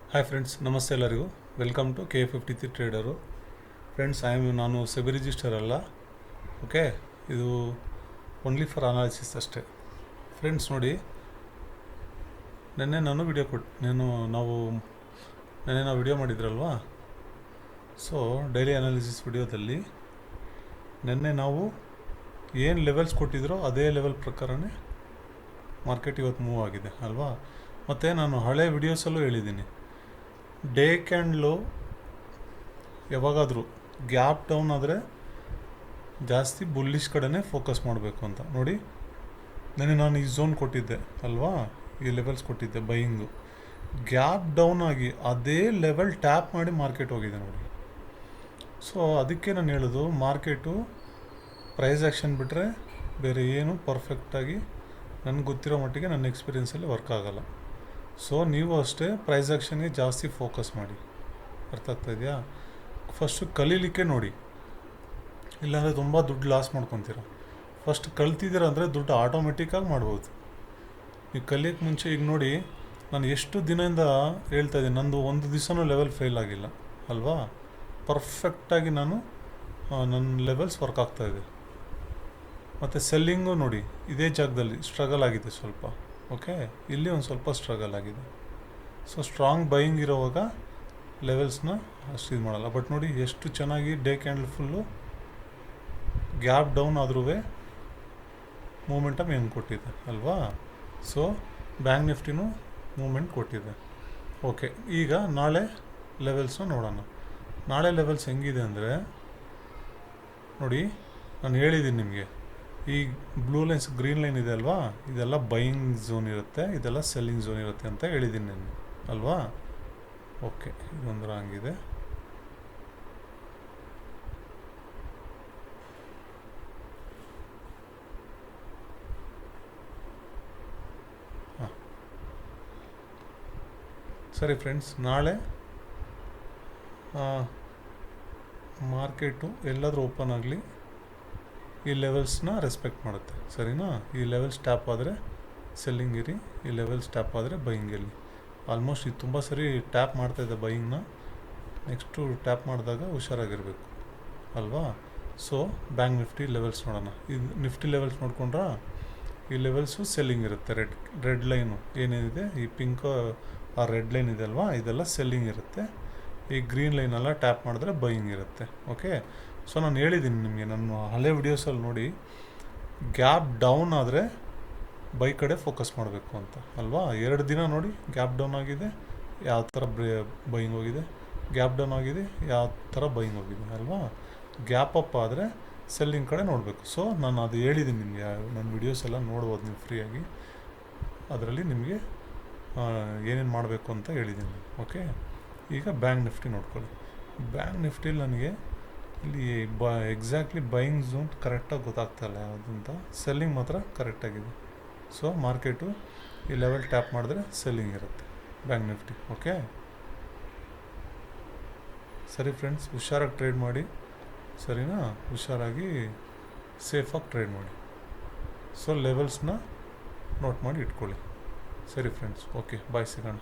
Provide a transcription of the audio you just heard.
Hi friends, ನಮಸ್ತೆ ಎಲ್ಲರಿಗೂ. Welcome to K53 trader. Friends, ನಾನು ಸೆಬಿ ರಿಜಿಸ್ಟರ್ ಅಲ್ಲ. ಓಕೆ, ಇದು ಓನ್ಲಿ ಫಾರ್ ಅನಾಲಿಸಿಸ್ ಅಷ್ಟೇ. ಫ್ರೆಂಡ್ಸ್ ನೋಡಿ, ನೆನ್ನೆ ನಾನು ನಾವು ವಿಡಿಯೋ ಮಾಡಿದ್ರಲ್ವಾ. ಸೊ ಡೈಲಿ ಅನಾಲಿಸಿಸ್ ವಿಡಿಯೋದಲ್ಲಿ ನೆನ್ನೆ ನಾವು ಏನು ಲೆವೆಲ್ಸ್ ಕೊಟ್ಟಿದ್ರೋ ಅದೇ ಲೆವೆಲ್ ಪ್ರಕಾರನೇ ಮಾರ್ಕೆಟ್ ಇವತ್ತು ಮೂವ್ ಆಗಿದೆ ಅಲ್ವಾ. ಮತ್ತು ನಾನು ಹಳೆ ವಿಡಿಯೋಸಲ್ಲೂ ಹೇಳಿದ್ದೀನಿ, ಡೇ ಕ್ಯಾಂಡ್ಲು ಯಾವಾಗಾದರೂ ಗ್ಯಾಪ್ ಡೌನ್ ಆದರೆ ಜಾಸ್ತಿ ಬುಲ್ಲಿಶ್ ಕಡೆನೇ ಫೋಕಸ್ ಮಾಡಬೇಕು ಅಂತ. ನೋಡಿ, ನಾನು ಈ ಝೋನ್ ಕೊಟ್ಟಿದ್ದೆ ಅಲ್ವಾ, ಈ ಲೆವೆಲ್ಸ್ ಕೊಟ್ಟಿದ್ದೆ ಬೈಯಿಂಗು. ಗ್ಯಾಪ್ ಡೌನ್ ಆಗಿ ಅದೇ ಲೆವೆಲ್ ಟ್ಯಾಪ್ ಮಾಡಿ ಮಾರ್ಕೆಟ್ ಹೋಗಿದೆ ನೋಡಿ. ಸೊ ಅದಕ್ಕೆ ನಾನು ಹೇಳೋದು, ಮಾರ್ಕೆಟು ಪ್ರೈಸ್ ಆ್ಯಕ್ಷನ್ ಬಿಟ್ಟರೆ ಬೇರೆ ಏನು ಪರ್ಫೆಕ್ಟಾಗಿ ನನಗೆ ಗೊತ್ತಿರೋ ಮಟ್ಟಿಗೆ ನನ್ನ ಎಕ್ಸ್ಪೀರಿಯೆನ್ಸಲ್ಲಿ ವರ್ಕ್ ಆಗೋಲ್ಲ. ಸೊ ನೀವು ಅಷ್ಟೇ ಪ್ರೈಸ್ ಆ್ಯಕ್ಷನ್ಗೆ ಜಾಸ್ತಿ ಫೋಕಸ್ ಮಾಡಿ. ಅರ್ಥ ಆಗ್ತಾ ಇದೆಯಾ? ಫಸ್ಟು ಕಲೀಲಿಕ್ಕೆ ನೋಡಿ, ಇಲ್ಲಾಂದರೆ ತುಂಬ ದುಡ್ಡು ಲಾಸ್ ಮಾಡ್ಕೊತೀರ. ಫಸ್ಟ್ ಕಲ್ತಿದ್ದೀರ ಅಂದರೆ ದುಡ್ಡು ಆಟೋಮೆಟಿಕ್ಕಾಗಿ ಮಾಡ್ಬೋದು. ನೀವು ಕಲಿಯೋಕ್ಕೆ ಮುಂಚೆ ಈಗ ನೋಡಿ, ನಾನು ಎಷ್ಟು ದಿನದಿಂದ ಹೇಳ್ತಾ ಇದ್ದೀನಿ, ನಂದು ಒಂದು ದಿವಸನೂ ಲೆವೆಲ್ ಫೇಲ್ ಆಗಿಲ್ಲ ಅಲ್ವಾ. ಪರ್ಫೆಕ್ಟಾಗಿ ನನ್ನ ಲೆವೆಲ್ಸ್ ವರ್ಕ್ ಆಗ್ತಾಯಿದೆ. ಮತ್ತು ಸೆಲ್ಲಿಂಗು ನೋಡಿ, ಇದೇ ಜಾಗದಲ್ಲಿ ಸ್ಟ್ರಗಲ್ ಆಗಿದೆ ಸ್ವಲ್ಪ. ಓಕೆ, ಇಲ್ಲಿ ಒಂದು ಸ್ವಲ್ಪ ಸ್ಟ್ರಗಲ್ ಆಗಿದೆ. ಸೊ ಸ್ಟ್ರಾಂಗ್ ಬೈಯಿಂಗ್ ಇರೋವಾಗ ಲೆವೆಲ್ಸ್ನ ಅಷ್ಟು ಇದು ಮಾಡಲ್ಲ. ಬಟ್ ನೋಡಿ ಎಷ್ಟು ಚೆನ್ನಾಗಿ day candle full gap down ಆದ್ರೂ ಮೂಮೆಂಟಮ್ ಹೆಂಗೆ ಕೊಟ್ಟಿದೆ ಅಲ್ವಾ. ಸೊ ಬ್ಯಾಂಕ್ ನಿಫ್ಟಿನೂ ಮೂಮೆಂಟ್ ಕೊಟ್ಟಿದೆ. ಓಕೆ, ಈಗ ನಾಳೆ ಲೆವೆಲ್ಸ್ನ ನೋಡೋಣ. ನಾಳೆ ಲೆವೆಲ್ಸ್ ಹೆಂಗಿದೆ ಅಂದರೆ ನೋಡಿ, ನಾನು ಹೇಳಿದ್ದೀನಿ ನಿಮಗೆ, ಈ ಬ್ಲೂ ಲೈನ್ಸ್ ಗ್ರೀನ್ ಲೈನ್ ಇದೆ ಅಲ್ವಾ, ಇದೆಲ್ಲ ಬೈಯಿಂಗ್ ಝೋನ್ ಇರುತ್ತೆ, ಇದೆಲ್ಲ ಸೆಲ್ಲಿಂಗ್ ಝೋನ್ ಇರುತ್ತೆ ಅಂತ ಹೇಳಿದ್ದೀನಿ ನಾನು ಅಲ್ವಾ. ಓಕೆ, ಇದೊಂದು ರಾಂಗ್ ಇದೆ. ಹಾಂ, ಸರಿ ಫ್ರೆಂಡ್ಸ್, ನಾಳೆ ಮಾರ್ಕೆಟು ಎಲ್ಲಾದರೂ ಓಪನ್ ಆಗಲಿ ಈ ಲೆವೆಲ್ಸ್ನ ರೆಸ್ಪೆಕ್ಟ್ ಮಾಡುತ್ತೆ, ಸರಿನಾ. ಈ ಲೆವೆಲ್ಸ್ ಟ್ಯಾಪ್ ಆದರೆ ಸೆಲ್ಲಿಂಗ್ ಇರಿ, ಈ ಲೆವೆಲ್ಸ್ ಟ್ಯಾಪ್ ಆದರೆ ಬೈಯಿಂಗ್ ಇರಲಿ. ಆಲ್ಮೋಸ್ಟ್ ಇದು ತುಂಬ ಸರಿ ಟ್ಯಾಪ್ ಮಾಡ್ತಾಯಿದ್ದೆ ಬೈಯಿಂಗ್ನ. ನೆಕ್ಸ್ಟು ಟ್ಯಾಪ್ ಮಾಡಿದಾಗ ಹುಷಾರಾಗಿರಬೇಕು ಅಲ್ವಾ. ಸೊ ಬ್ಯಾಂಕ್ ನಿಫ್ಟಿ ಲೆವೆಲ್ಸ್ ನೋಡೋಣ. ಇದು ನಿಫ್ಟಿ ಲೆವೆಲ್ಸ್ ನೋಡ್ಕೊಂಡ್ರೆ ಈ ಲೆವೆಲ್ಸು ಸೆಲ್ಲಿಂಗ್ ಇರುತ್ತೆ. ರೆಡ್ ಲೈನು ಏನೇನಿದೆ, ಈ ಪಿಂಕ್ ಆ ರೆಡ್ ಲೈನ್ ಇದೆ ಅಲ್ವಾ, ಇದೆಲ್ಲ ಸೆಲ್ಲಿಂಗ್ ಇರುತ್ತೆ. ಈ ಗ್ರೀನ್ ಲೈನೆಲ್ಲ ಟ್ಯಾಪ್ ಮಾಡಿದ್ರೆ ಬೈಯಿಂಗ್ ಇರುತ್ತೆ. ಓಕೆ, ಸೊ ನಾನು ಹೇಳಿದ್ದೀನಿ ನಿಮಗೆ, ನನ್ನ ಹಳೆ ವಿಡಿಯೋಸಲ್ಲಿ ನೋಡಿ, ಗ್ಯಾಪ್ ಡೌನ್ ಆದರೆ ಬೈ ಕಡೆ ಫೋಕಸ್ ಮಾಡಬೇಕು ಅಂತ ಅಲ್ವಾ. 2 ದಿನ ನೋಡಿ, ಗ್ಯಾಪ್ ಡೌನ್ ಆಗಿದೆ, ಯಾವ ಥರ ಬೈಯಿಂಗ್ ಹೋಗಿದೆ, ಗ್ಯಾಪ್ ಡೌನ್ ಆಗಿದೆ, ಯಾವ ಥರ ಬೈಯಿಂಗ್ ಹೋಗಿದೆ ಅಲ್ವಾ. ಗ್ಯಾಪ್ ಅಪ್ ಆದರೆ ಸೆಲ್ಲಿಂಗ್ ಕಡೆ ನೋಡಬೇಕು. ಸೊ ನಾನು ಅದು ಹೇಳಿದ್ದೀನಿ ನಿಮಗೆ, ನನ್ನ ವಿಡಿಯೋಸ್ ಎಲ್ಲ ನೋಡ್ಬೋದು ನೀವು ಫ್ರೀಯಾಗಿ. ಅದರಲ್ಲಿ ನಿಮಗೆ ಏನೇನು ಮಾಡಬೇಕು ಅಂತ ಹೇಳಿದ್ದೀನಿ. ಓಕೆ, ಈಗ ಬ್ಯಾಂಕ್ ನಿಫ್ಟಿ ನೋಡ್ಕೊಳ್ಳಿ. ಬ್ಯಾಂಕ್ ನಿಫ್ಟಿಲಿ ನನಗೆ ಇಲ್ಲಿ ಎಕ್ಸಾಕ್ಟ್ಲಿ ಬೈಯಿಂಗ್ ಝೋನ್ ಕರೆಕ್ಟಾಗಿ ಗೊತ್ತಾಗ್ತಾಯಿಲ್ಲ ಯಾವುದಂತ. ಸೆಲ್ಲಿಂಗ್ ಮಾತ್ರ ಕರೆಕ್ಟಾಗಿದೆ. ಸೊ ಮಾರ್ಕೆಟು ಈ ಲೆವೆಲ್ ಟ್ಯಾಪ್ ಮಾಡಿದ್ರೆ ಸೆಲ್ಲಿಂಗ್ ಇರುತ್ತೆ ಬ್ಯಾಂಕ್ ನಿಫ್ಟಿ. ಓಕೆ, ಸರಿ ಫ್ರೆಂಡ್ಸ್, ಹುಷಾರಾಗಿ ಟ್ರೇಡ್ ಮಾಡಿ, ಸರಿನಾ. ಹುಷಾರಾಗಿ ಸೇಫಾಗಿ ಟ್ರೇಡ್ ಮಾಡಿ. ಸೊ ಲೆವೆಲ್ಸ್ನ ನೋಟ್ ಮಾಡಿ ಇಟ್ಕೊಳ್ಳಿ. ಸರಿ ಫ್ರೆಂಡ್ಸ್, ಓಕೆ, ಬಾಯ್, ಸಿಗೋಣ.